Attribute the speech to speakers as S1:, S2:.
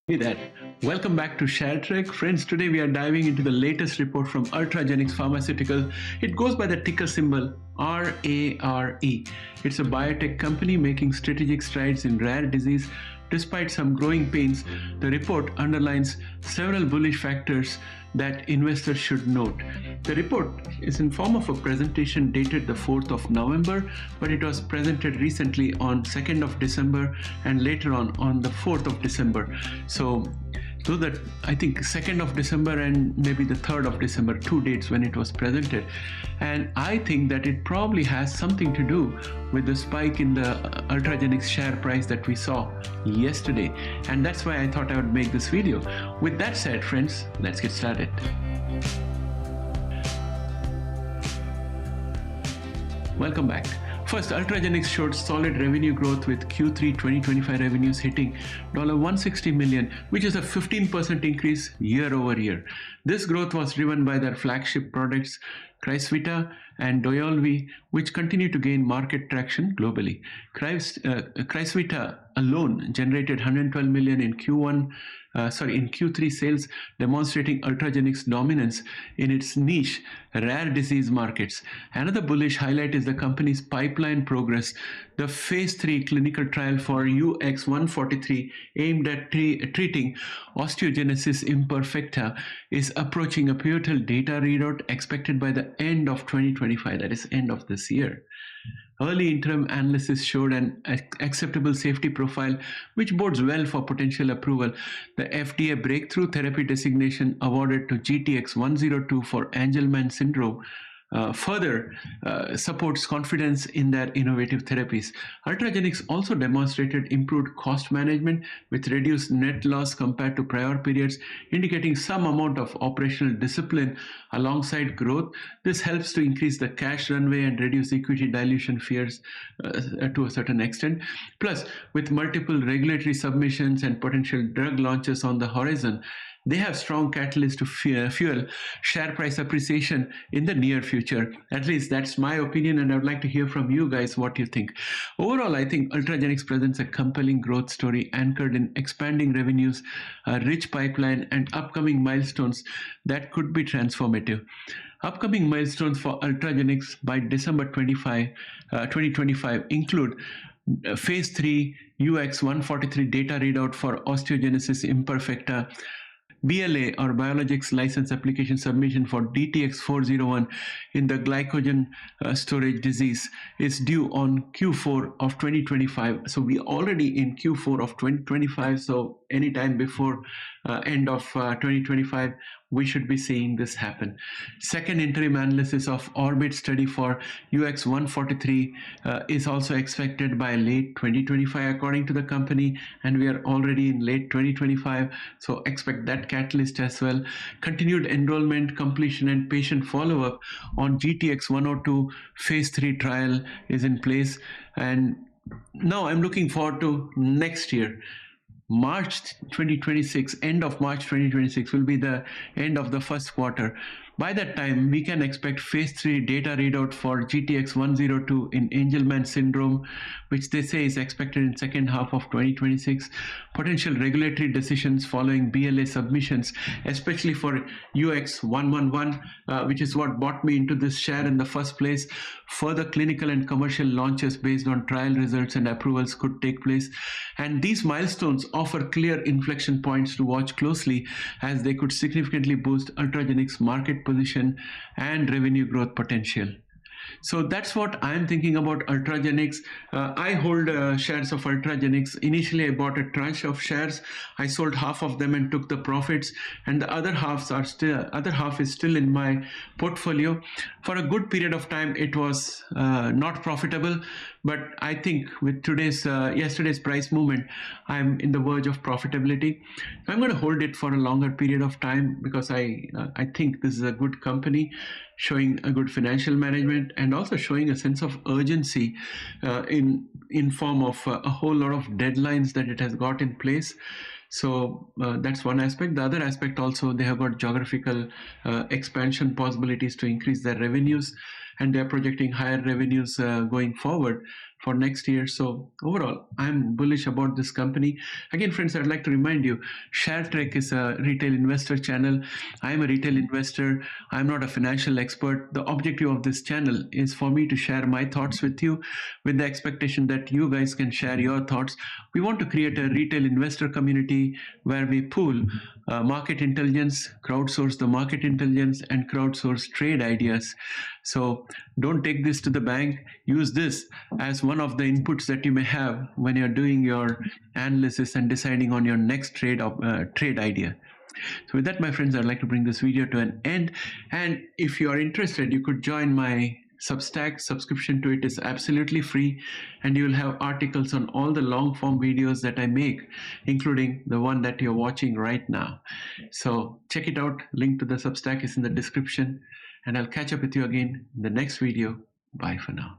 S1: Hey there. Welcome back to ShareTrek. Friends, today we are diving into the latest report from Ultragenyx Pharmaceutical. It goes by the ticker symbol RARE. It's a biotech company making strategic strides in rare disease. Despite some growing pains, the report underlines several bullish factors that investors should note. The report is in form of a presentation dated the 4th of November, but it was presented recently on 2nd of December and later on the 4th of December. So that I think 2nd of December and maybe the 3rd of December, 2 dates when it was presented. And I think that it probably has something to do with the spike in the Ultragenyx share price that we saw yesterday. And that's why I thought I would make this video. With that said, friends, let's get started. Welcome back. First, Ultragenyx showed solid revenue growth with Q3 2025 revenues hitting $160 million, which is a 15% increase year over year. This growth was driven by their flagship products, Crysvita and Doyolvi, which continue to gain market traction globally. Crysvita alone generated $112 million in Q3 sales, demonstrating Ultragenyx dominance in its niche rare disease markets. Another bullish highlight is the company's pipeline progress. The phase 3 clinical trial for UX143 aimed at treating osteogenesis imperfecta is approaching a pivotal data readout expected by the end of 2025, that is end of this year. Early interim analysis showed an acceptable safety profile, which bodes well for potential approval. The FDA Breakthrough Therapy designation awarded to GTX-102 for Angelman syndrome further supports confidence in their innovative therapies. Ultragenyx also demonstrated improved cost management with reduced net loss compared to prior periods, indicating some amount of operational discipline alongside growth. This helps to increase the cash runway and reduce equity dilution fears to a certain extent. Plus, with multiple regulatory submissions and potential drug launches on the horizon, they have strong catalysts to fuel share price appreciation in the near future. At least that's my opinion, and I would like to hear from you guys what you think. Overall, I think Ultragenyx presents a compelling growth story anchored in expanding revenues, a rich pipeline, and upcoming milestones that could be transformative. Upcoming milestones for Ultragenyx by December 2025 include phase 3 UX143 data readout for osteogenesis imperfecta, BLA or Biologics License Application submission for DTX401 in the glycogen storage disease is due on Q4 of 2025. So we already in Q4 of 2025. So anytime before end of 2025, we should be seeing this happen. Second interim analysis of Orbit study for UX143 is also expected by late 2025 according to the company, and we are already in late 2025, so expect that catalyst as well. Continued enrollment, completion, and patient follow-up on GTX102 phase 3 trial is in place, and now I'm looking forward to next year. March 2026, end of March 2026 will be the end of the first quarter. By that time, we can expect phase 3 data readout for GTX102 in Angelman syndrome, which they say is expected in second half of 2026. Potential regulatory decisions following BLA submissions, especially for UX111, which is what brought me into this share in the first place. Further clinical and commercial launches based on trial results and approvals could take place. And these milestones offer clear inflection points to watch closely, as they could significantly boost Ultragenyx market position and revenue growth potential. So that's what I'm thinking about Ultragenyx. I hold shares of Ultragenyx. Initially, I bought a tranche of shares. I sold half of them and took the profits, and the other half is still in my portfolio. For a good period of time, it was not profitable, but I think with yesterday's price movement, I'm in the verge of profitability. I'm going to hold it for a longer period of time because I think this is a good company, showing a good financial management and also showing a sense of urgency in form of a whole lot of deadlines that it has got in place. So that's one aspect. The other aspect also, they have got geographical expansion possibilities to increase their revenues, and they're projecting higher revenues going forward. for next year. So overall, I'm bullish about this company. Again, friends, I'd like to remind you, ShareTrek is a retail investor channel. I'm a retail investor. I'm not a financial expert. The objective of this channel is for me to share my thoughts with you, with the expectation that you guys can share your thoughts. We want to create a retail investor community where we pool market intelligence, crowdsource the market intelligence, and crowdsource trade ideas. So don't take this to the bank. Use this as one of the inputs that you may have when you're doing your analysis and deciding on your next trade idea. So with that, my friends, I'd like to bring this video to an end. And if you are interested, you could join my Substack. Subscription to it is absolutely free, and you will have articles on all the long form videos that I make, including the one that you're watching right now. So check it out. Link to the Substack is in the description, and I'll catch up with you again in the next video. Bye for now.